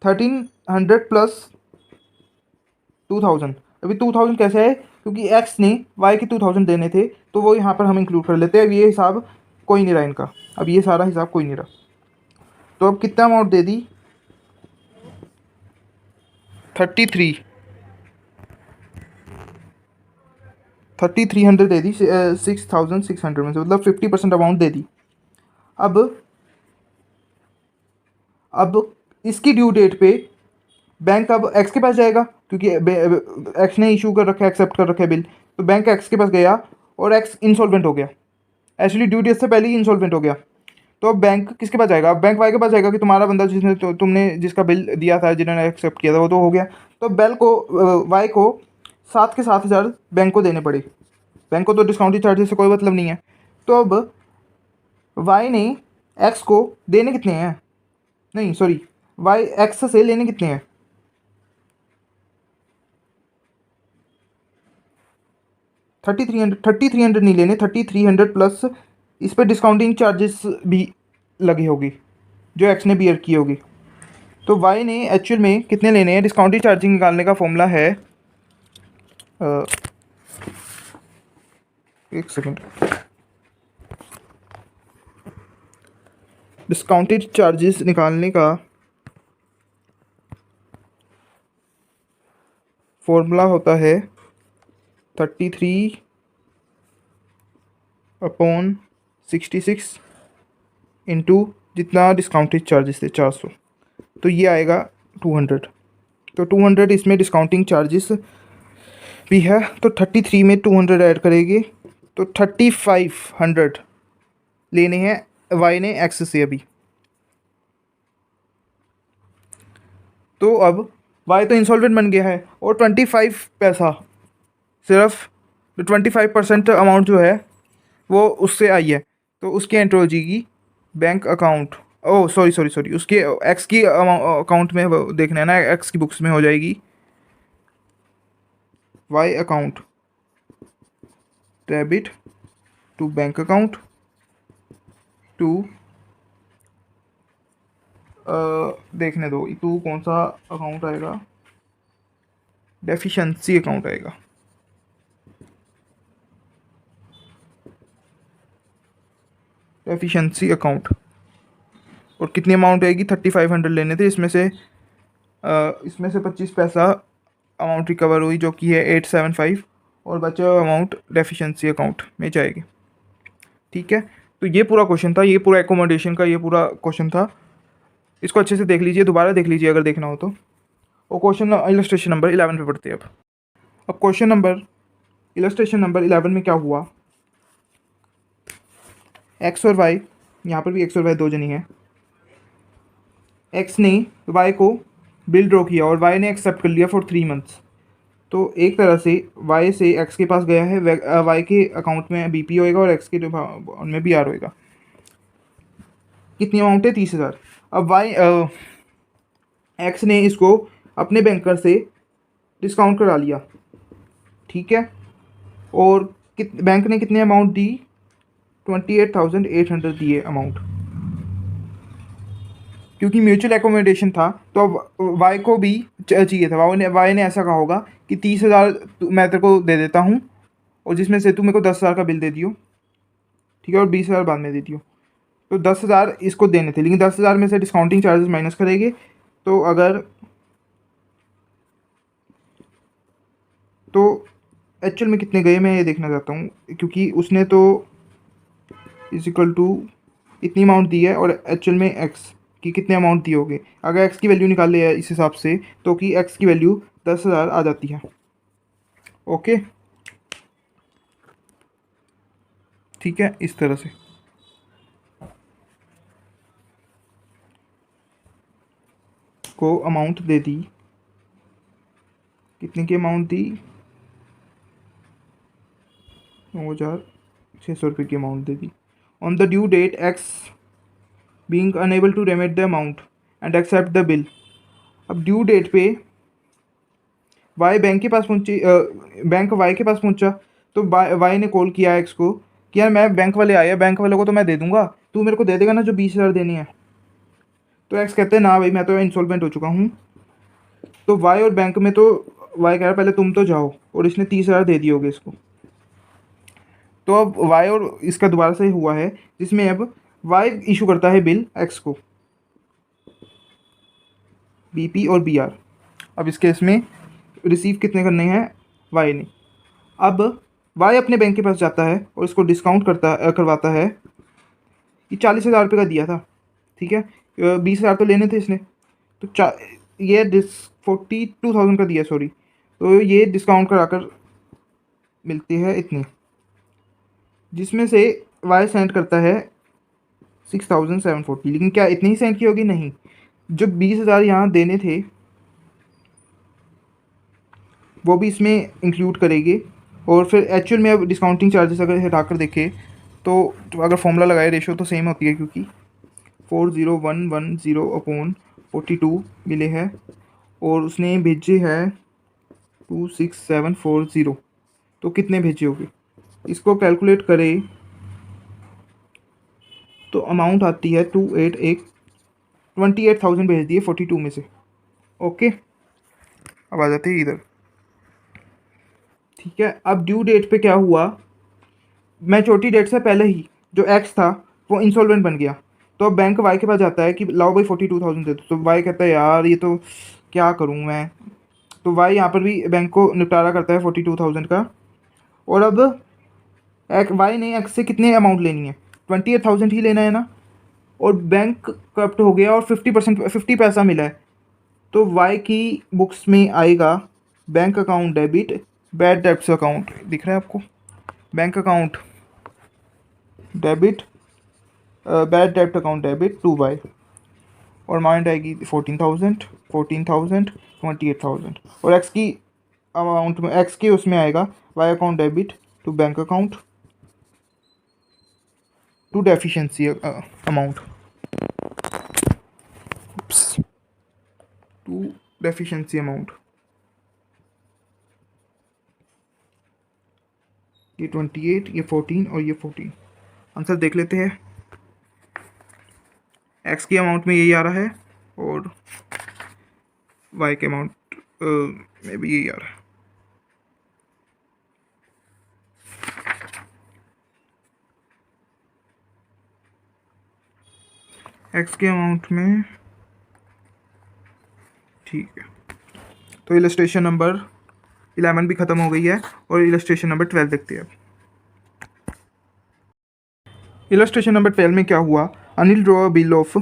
1,300 प्लस 2,000। अभी 2,000 कैसे है, क्योंकि एक्स ने वाई के 2,000 देने थे, तो वो यहाँ पर हम इंक्लूड कर लेते हैं। अब ये हिसाब कोई नहीं रहा इनका, अब ये सारा हिसाब कोई नहीं रहा। तो अब कितना अमाउंट दे दी, 33 3,300 दे दी 6,600 में से, मतलब 50% अमाउंट दे दी। अब इसकी ड्यू डेट पे बैंक अब एक्स के पास जाएगा, क्योंकि एक्स ने इशू कर रखा है, एक्सेप्ट कर रखा है बिल, तो बैंक एक्स के पास गया और एक्स इंसॉल्वेंट हो गया, एक्चुअली ड्यू डेट से पहले ही इंसॉल्वेंट हो गया। तो अब बैंक किसके पास जाएगा, अब बैंक वाई के पास जाएगा कि तुम्हारा बंदा जिसने तुमने जिसका बिल दिया था, जिन्होंने एक्सेप्ट किया था, वो तो हो गया। तो बेल को वाई को 7 के 7,000 बैंक को देने पड़े। बैंक को तो डिस्काउंटिंग चार्जेस से कोई मतलब नहीं है। तो अब वाई ने एक्स को देने कितने हैं, नहीं सॉरी, वाई एक्स से लेने कितने हैं, 3,300 नहीं लेने, 3,300 प्लस इस पर डिस्काउंटिंग चार्जेस भी लगी होगी जो एक्स ने बियर की होगी। तो वाई ने एक्चुअल में कितने लेने हैं, डिस्काउंटिंग चार्जिंग निकालने का फॉर्मूला है, एक सेकेंड, डिस्काउंटेड चार्जेस निकालने का फॉर्मूला होता है 33/66 इंटू जितना डिस्काउंटेड चार्जेस थे 400, तो ये आएगा 200। तो 200 इसमें डिस्काउंटिंग चार्जेस भी है, तो 33 में 200 ऐड करेंगे तो 3,500 लेने हैं वाई ने एक्स से अभी। तो अब वाई तो इंसॉल्वेंट बन गया है, और 25 पैसा सिर्फ 25% अमाउंट जो है वो उससे आई है, तो उसकी एंट्री हो जाएगी bank account, oh sorry sorry sorry, उसके एक्स की अकाउंट में वो देखना है ना, एक्स की बुक्स में हो जाएगी Y account debit to bank account to, देखने दो टू कौन सा अकाउंट आएगा, डेफिशिएंसी अकाउंट आएगा, डेफिशिएंसी अकाउंट। और कितनी अमाउंट आएगी, 3,500 लेने थे, इसमें से 25 पैसा अमाउंट रिकवर हुई जो कि है 875, और बचा हुआ अमाउंट डेफिशिएंसी अकाउंट में जाएगी। ठीक है, तो ये पूरा क्वेश्चन था, ये पूरा एकोमोडेशन का ये पूरा क्वेश्चन था। इसको अच्छे से देख लीजिए, दोबारा देख लीजिए अगर देखना हो तो। और क्वेश्चन इलस्ट्रेशन नंबर 11 पे पढ़ते हैं अब क्वेश्चन नंबर इलस्ट्रेशन नंबर 11 में क्या हुआ, एक्स और वाई, यहाँ पर भी एक्स और वाई दो जनी है, एक्स ने वाई को बिल ड्रॉ किया और वाई ने एक्सेप्ट कर लिया फॉर 3 मंथ्स। तो एक तरह से वाई से एक्स के पास गया है, वाई के अकाउंट में बीपी होएगा और एक्स के अकाउंट में बीआर होएगा। कितनी अमाउंट है? 30,000। अब वाई एक्स ने इसको अपने बैंकर से डिस्काउंट करा लिया, ठीक है। और बैंक ने कितनी अमाउंट दी? 28,800 दिए अमाउंट, क्योंकि म्यूचुअल एकोमोडेशन था तो अब वाई को भी चाहिए था। वाई ने ऐसा कहा होगा कि 30,000 मैं तेरे को दे देता हूँ और जिसमें से तू मेरे को 10,000 का बिल दे दियो, ठीक है, और 20,000 बाद में दे दियो। तो 10,000 इसको देने थे, लेकिन 10,000 में से डिस्काउंटिंग चार्जेस माइनस करेंगे। तो अगर तो एक्चुअल में कितने गए मैं ये देखना चाहता हूँ, क्योंकि उसने तो इज इक्वल टू इतनी अमाउंट दी है और एक्चुअल में एक्स की कितने अमाउंट दी होगी। अगर एक्स की वैल्यू निकाल लिया इस हिसाब से तो कि एक्स की वैल्यू 10,000 आ जाती है। ओके, ठीक है, इस तरह से को अमाउंट दे दी। कितने की अमाउंट दी? 9,600 रुपये की अमाउंट दे दी। On the due date X being unable to remit the amount and accept the bill. अब ड्यू डेट पे वाई बैंक के पास पहुंची, बैंक वाई के पास पहुंचा तो वाई ने कॉल किया एक्स को कि यार मैं बैंक वाले आए, बैंक वाले को तो मैं दे दूंगा, तू मेरे को दे देगा ना जो 20,000 देनी है। तो एक्स कहते हैं ना भाई, मैं तो इंसॉल्वेंट हो चुका हूँ। तो वाई और बैंक में तो वाई कह रहा है पहले तुम तो जाओ, और इसने 30,000 दे दिए होगे इसको। तो अब वाई और इसका दोबारा से हुआ है, जिसमें अब वाई इशू करता है बिल एक्स को, बीपी और बीआर। अब इस केस में रिसीव कितने करने हैं? वाई ने। अब वाई अपने बैंक के पास जाता है और इसको डिस्काउंट करवाता है। ये 40,000 रुपये का दिया था, ठीक है, 20,000 तो लेने थे इसने, तो ये 42,000 का दिया, सॉरी। तो ये डिस्काउंट कराकर मिलती है इतनी, जिसमें से वाई सेंड करता है 6,740। लेकिन क्या इतनी ही सेंड की होगी? नहीं, जो 20,000 यहाँ देने थे वो भी इसमें इंक्लूड करेंगे। और फिर एक्चुअल में अब डिस्काउंटिंग चार्जेस अगर हटाकर देखें तो अगर फॉर्मूला लगाए रेशो तो सेम होती है, क्योंकि 40,110/42 मिले हैं और उसने भेजे है 26740। तो कितने भेजे होंगे? इसको कैलकुलेट करें तो अमाउंट आती है 28,000 भेज दिए 42 में से। ओके, अब आ जाते हैं इधर, ठीक है। अब ड्यू डेट पे क्या हुआ? मैच्योरिटी डेट से पहले ही जो एक्स था वो इंसॉल्वेंट बन गया। तो अब बैंक वाई के पास जाता है कि लाओ भाई 42,000 दे दो। तो वाई कहता है यार ये तो क्या करूँ मैं। तो वाई यहाँ पर भी बैंक को निपटारा करता है 42,000 का। और अब वाई ने एक्स से कितने अमाउंट लेनी है? 28,000 ही लेना है ना। और बैंक करप्ट हो गया और 50 पैसा मिला है। तो वाई की बुक्स में आएगा bank account debit, bad debts account दिख रहा है आपको, बैंक अकाउंट डेबिट, बैड डेब्ट अकाउंट डेबिट टू वाई, और अमाउंट आएगी 14,000, 28,000। और एक्स की अमाउंट में, एक्स के उसमें आएगा Y account debit to bank account to deficiency amount, to deficiency amount. ये 28, ये 14 और ये 14। आंसर देख लेते हैं। एक्स की अमाउंट में यही आ रहा है और वाई के अमाउंट में भी यही आ रहा है। एक्स के अमाउंट में, ठीक है। तो इलस्ट्रेशन नंबर 11 भी ख़त्म हो गई है और इलस्ट्रेशन नंबर 12 देखते हैं अब। इलस्ट्रेशन नंबर 12 में क्या हुआ? Anil draw a bill of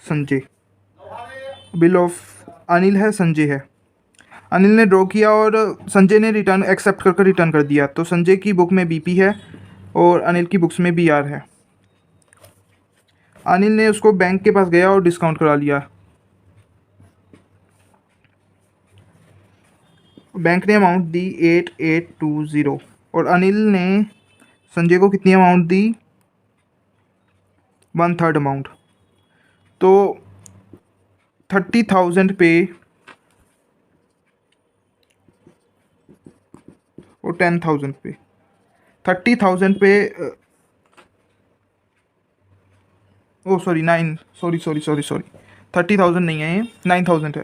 Sanjay. Bill of Anil है, संजय है। अनिल ने ड्रॉ किया और संजय ने रिटर्न एक्सेप्ट करके रिटर्न कर दिया। तो संजय की बुक में बीपी है और अनिल की बुक्स में बीआर है। अनिल ने उसको बैंक के पास गया और डिस्काउंट करा लिया बैंक ने अमाउंट दी 8820 और अनिल ने संजय को कितनी अमाउंट दी, 1/3 अमाउंट। तो 30,000 पे और 10,000 पे, 30,000 पे ओ सॉरी 30,000 नहीं है, ये 9,000 है।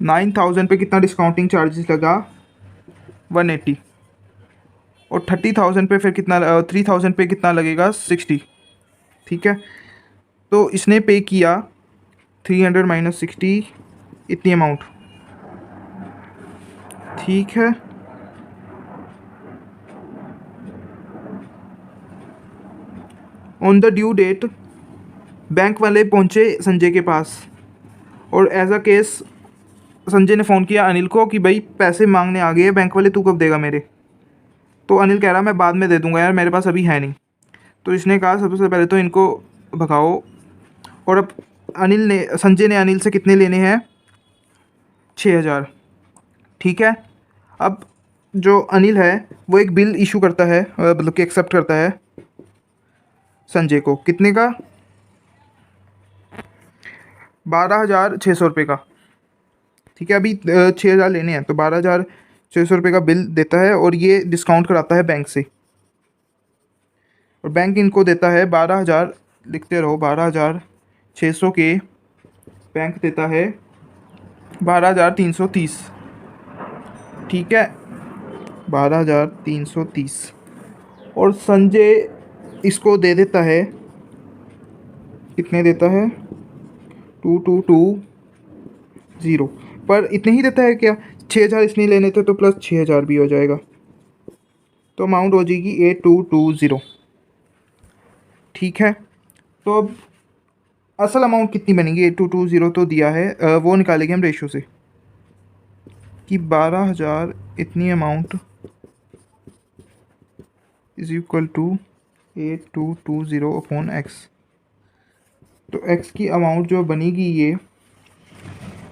9,000 पे कितना डिस्काउंटिंग चार्जेस लगा, 180। और 30,000 पे फिर कितना, 3,000 पे कितना लगेगा, 60। ठीक है, तो इसने पे किया 300 माइनस 60 इतनी अमाउंट। ठीक है, on the due date bank वाले पहुंचे संजय के पास और एज अ केस संजय ने फ़ोन किया अनिल को कि भाई पैसे मांगने आ गए बैंक वाले, तू कब देगा मेरे। तो अनिल कह रहा मैं बाद में दे दूंगा यार, मेरे पास अभी है नहीं। तो इसने कहा सबसे पहले तो इनको भगाओ। और अब संजय ने अनिल से कितने लेने हैं, 6,000। ठीक है, अब जो अनिल है वो एक बिल इशू करता है, मतलब कि एक्सेप्ट करता है संजय को, कितने का, 12,600 रुपये का। ठीक है, अभी 6,000 लेने हैं तो 12,600 रुपये का बिल देता है और ये डिस्काउंट कराता है बैंक से। और बैंक इनको देता है 12,000, लिखते रहो, 12,600 के बैंक देता है 12,330। ठीक है, 12,330 और संजय इसको दे देता है, कितने देता है, 2220। पर इतने ही देता है क्या, 6,000 इसने लेने थे तो प्लस 6,000 भी हो जाएगा, तो अमाउंट हो जाएगी 8220। ठीक है, तो अब असल अमाउंट कितनी बनेगी, 8220 तो दिया है, वो निकालेंगे हम रेशो से कि 12,000 इतनी amount is equal to 8220 upon X. तो x की अमाउंट जो बनेगी, ये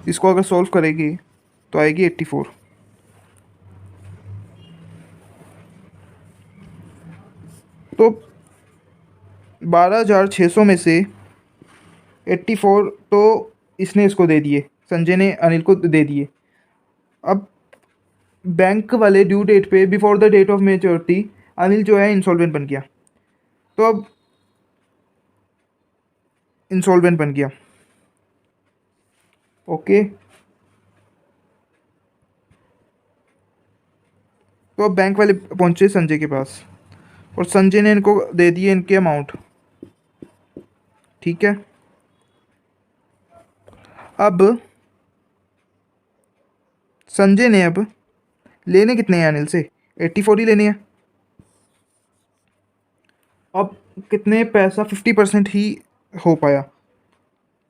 इसको अगर सॉल्व करेंगे तो आएगी 84। तो 12,600 में से 84 तो इसने इसको दे दिए, संजय ने अनिल को दे दिए। अब बैंक वाले ड्यू डेट पे before the date of maturity Anil जो है इंसॉल्वेंट बन गया। तो अब इंसॉल्वेंट बन गया, ओके। तो अब बैंक वाले पहुंचे संजय के पास और संजय ने इनको दे दिए इनके अमाउंट। ठीक है, अब संजय ने अब लेने कितने हैं अनिल से, 84 ही लेने हैं। अब कितने पैसा, 50% ही हो पाया।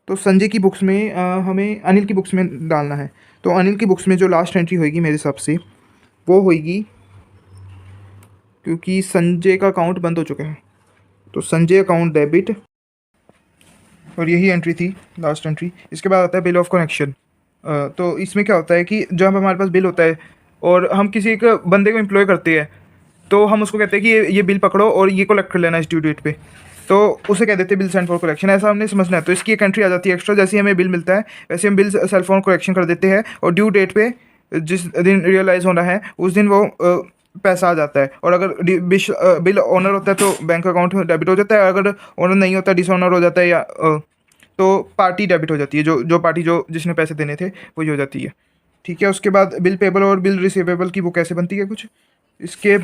तो संजय की बुक्स में हमें अनिल की बुक्स में डालना है। तो अनिल की बुक्स में जो लास्ट एंट्री होगी मेरे हिसाब से वो होगी, क्योंकि संजय का अकाउंट बंद हो चुका है, तो संजय अकाउंट डेबिट, और यही एंट्री थी लास्ट एंट्री। इसके बाद आता है बिल ऑफ कनेक्शन। तो इसमें क्या होता है कि जब हमारे पास बिल होता है और हम किसी एक बंदे को एम्प्लॉय करते हैं तो हम उसको कहते हैं कि ये बिल पकड़ो और ये कलेक्ट कर लेना इस ड्यू डेट पे, तो उसे कह देते हैं बिल सेंड फॉर कलेक्शन। ऐसा हमने समझना है। तो इसकी एक एंट्री आ जाती है एक्स्ट्रा, जैसे हमें बिल मिलता है वैसे हम बिल सेंड फॉर कलेक्शन कर देते हैं और ड्यू डेट पे जिस दिन रियलाइज़ होना है उस दिन वो पैसा आ जाता है। और अगर बिल ऑनर होता है तो बैंक अकाउंट डेबिट हो जाता है, अगर ऑनर नहीं होता, डिसऑनर हो जाता है या तो पार्टी डेबिट हो जाती है, जो पार्टी जिसने पैसे देने थे वही हो जाती है। ठीक है, उसके बाद बिल पेबल और बिल रिसीवेबल की वो कैसे बनती है कुछ। इसके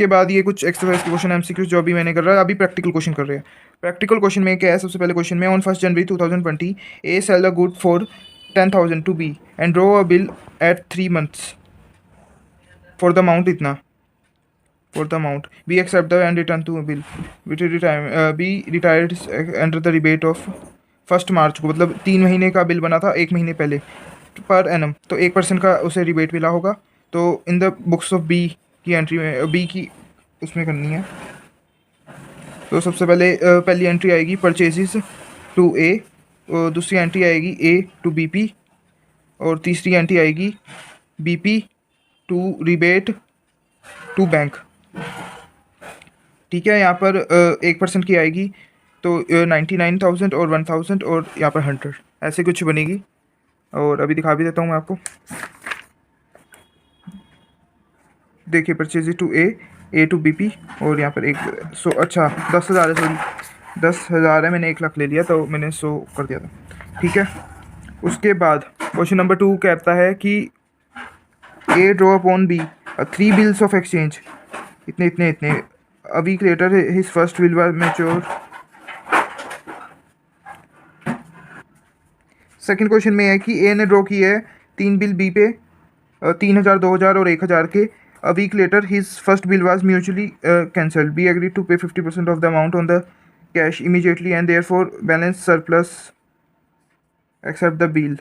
बाद ये कुछ एक्सरसाइज के क्वेश्चन एमसीक्यूज जो अभी मैंने कर रहा है, अभी प्रैक्टिकल क्वेश्चन कर रहे हैं। प्रैक्टिकल क्वेश्चन में क्या है, सबसे पहले क्वेश्चन में on 1 January 2020 A sell a good for 10,000 to B and draw a bill at 3 months for the amount इतना, for the amount B accept the and return to bill B retired under the rebate of 1 March को, मतलब 3 महीने का bill बना था 1 महीने पहले, पर एनम, तो 1% का उसे रिबेट मिला होगा। तो in the books of B की एंट्री में बी की उसमें करनी है। तो सबसे पहली एंट्री आएगी परचेजेस टू ए, दूसरी एंट्री आएगी ए टू बी पी और तीसरी एंट्री आएगी BP to rebate to bank. ठीक है, यहाँ पर 1% की आएगी, तो 99,000 और 1,000 और यहाँ पर 100 ऐसे कुछ बनेगी। और अभी दिखा भी देता हूँ मैं आपको। देखिए, purchase to A to BP, और यहाँ पर एक 100, अच्छा 10,000 है, सॉरी 10,000 है, मैंने 1 लाख ले लिया तो मैंने 100 कर दिया था। ठीक है, उसके बाद क्वेश्चन नंबर 2 कहता है कि A draw upon B 3 bills of exchange, इतने इतने इतने, a week later his first bill was mature। Second question में है कि ए ने ड्रॉ की है 3 बिल बी पे 3,000, 2,000 और 1,000 के। A week later his first bill was mutually cancelled. B agree to pay 50% of the amount on the cash immediately and therefore balance surplus accept the bill.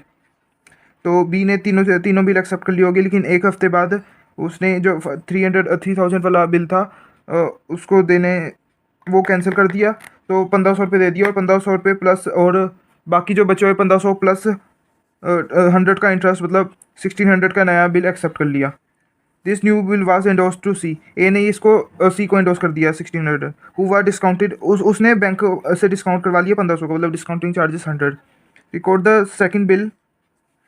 तो बी ने तीनों bill accept कर ली होगी, लेकिन एक हफ्ते बाद उसने जो 3,000 वाला बिल था उसको देने, वो कैंसिल कर दिया, तो 1,500 रुपये दे दिया, और 1,500 रुपये प्लस और बाकी जो बचे हुए 1,500 प्लस 100 का इंटरेस्ट, मतलब 1,600 का नया बिल एक्सेप्ट कर लिया। This new bill was endorse to C. A ने इसको सी को एंडोर्स कर दिया 1,600, हु वर डिस्काउंटेड, उसने बैंक से डिस्काउंट करवा लिया 1,500 का, मतलब discounting charges 100। Record the second bill,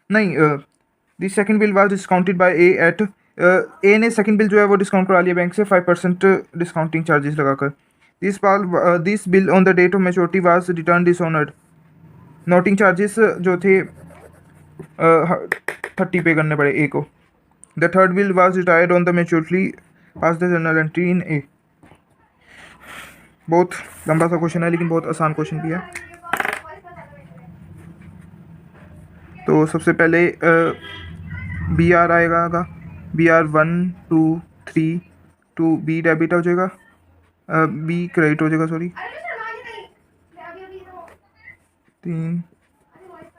नहीं this second bill was discounted by A at, A ने सेकंड बिल जो है वो डिस्काउंट करा लिया बैंक से 5% डिस्काउंटिंग चार्जेस लगाकर। This bill on the date of maturity was return dishonoured. Noting charges जो थे 30 पे करने पड़े ए को। The third bill was retired on the maturity pass the journal entry in A. बहुत लंबा सा क्वेश्चन है, लेकिन बहुत आसान क्वेश्चन भी है। तो सबसे पहले BR आएगा, BR 1 2 3 2, B डेबिट हो जाएगा, B क्रेडिट हो जाएगा, सॉरी 3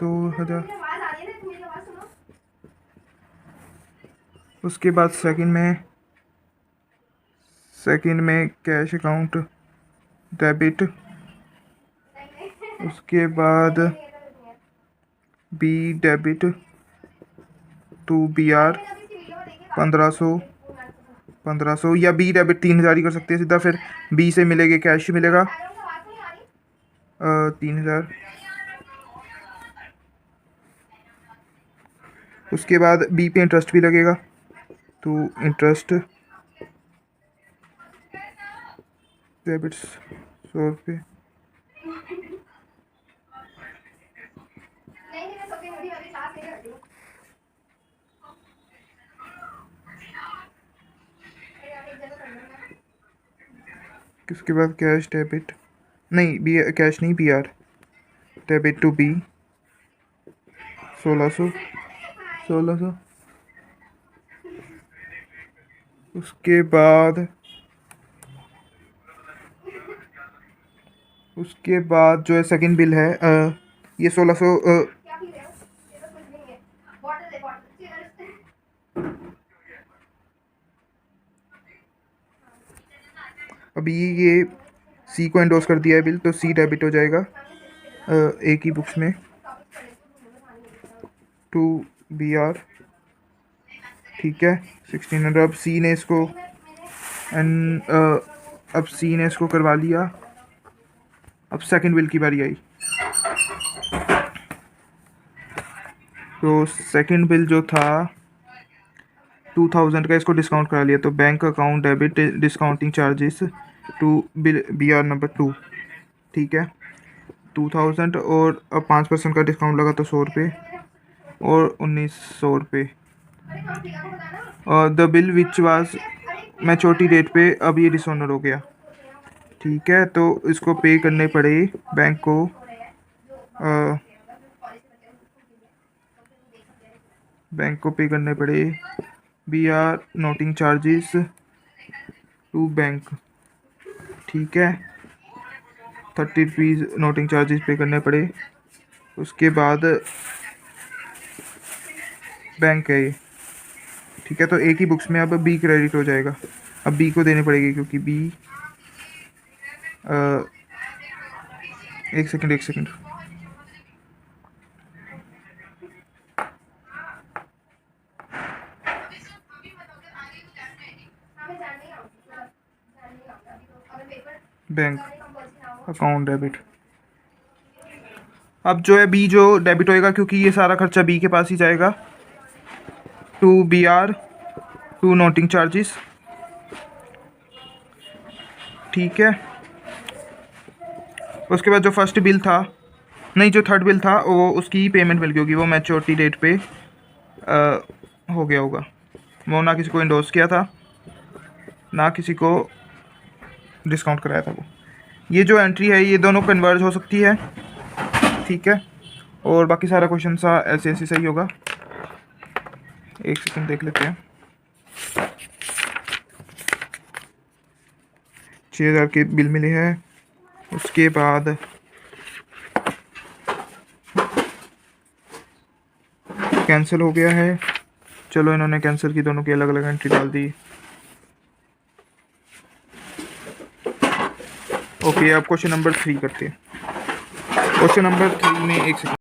2,000। उसके बाद सेकंड में कैश अकाउंट डेबिट। उसके बाद B डेबिट टू BR 1,500 या B डेबिट 3,000 ही कर सकते हैं सीधा, फिर B से मिलेगा कैश मिलेगा 3,000। उसके बाद B पे इंटरेस्ट भी लगेगा, तो इंटरेस्ट डेबिट 100 रुपये। उसके बाद कैश डेबिट, नहीं बी कैश नहीं, BR डेबिट टू B 1,600। उसके बाद जो है सेकंड बिल है ये 1,600 अभी ये C को एंडोर्स कर दिया है बिल, तो C डेबिट हो जाएगा A की बुक्स में टू BR। ठीक है, 1,600। अब C ने इसको अब C ने इसको करवा लिया। अब सेकंड बिल की बारी आई, तो सेकंड बिल जो था 2,000 का, इसको डिस्काउंट करा लिया, तो bank account debit discounting charges to bill BR number 2। ठीक है, 2,000 और अब 5% का डिस्काउंट लगा तो 100 रुपये और 1,900 रुपये। The bill which was maturity date पे अब ये डिसऑनर हो गया। ठीक है, तो इसको पे करने पड़े बैंक को पे करने पड़े BR noting charges to bank. ठीक है, 30 रुपीज़ नोटिंग चार्जेस पे करने पड़े। उसके बाद बैंक है ये। ठीक है, तो A की बुक्स में अब B क्रेडिट हो जाएगा। अब B को देने पड़ेगी, क्योंकि B एक सेकंड बैंक अकाउंट डेबिट। अब जो है बी जो डेबिट होएगा, क्योंकि ये सारा खर्चा बी के पास ही जाएगा, to B R, to noting charges. ठीक है, उसके बाद जो फर्स्ट बिल था, नहीं जो थर्ड बिल था, वो उसकी पेमेंट मिल गई होगी, वो मैच्योरिटी डेट पे हो गया होगा। वो ना किसी को इंडोर्स किया था, ना किसी को डिस्काउंट कराया था। वो ये जो एंट्री है ये दोनों कन्वर्ज हो सकती है। ठीक है, और बाकी सारा क्वेश्चन सा ऐसे ऐसे सही होगा। एक सेकंड देख लेते हैं। 6,000 के बिल मिले हैं। उसके बाद कैंसिल हो गया है। चलो इन्होंने कैंसिल की, दोनों की अलग अलग एंट्री डाल दी। ओके, अब क्वेश्चन नंबर 3 करते हैं। क्वेश्चन नंबर 3 में एक सेकंड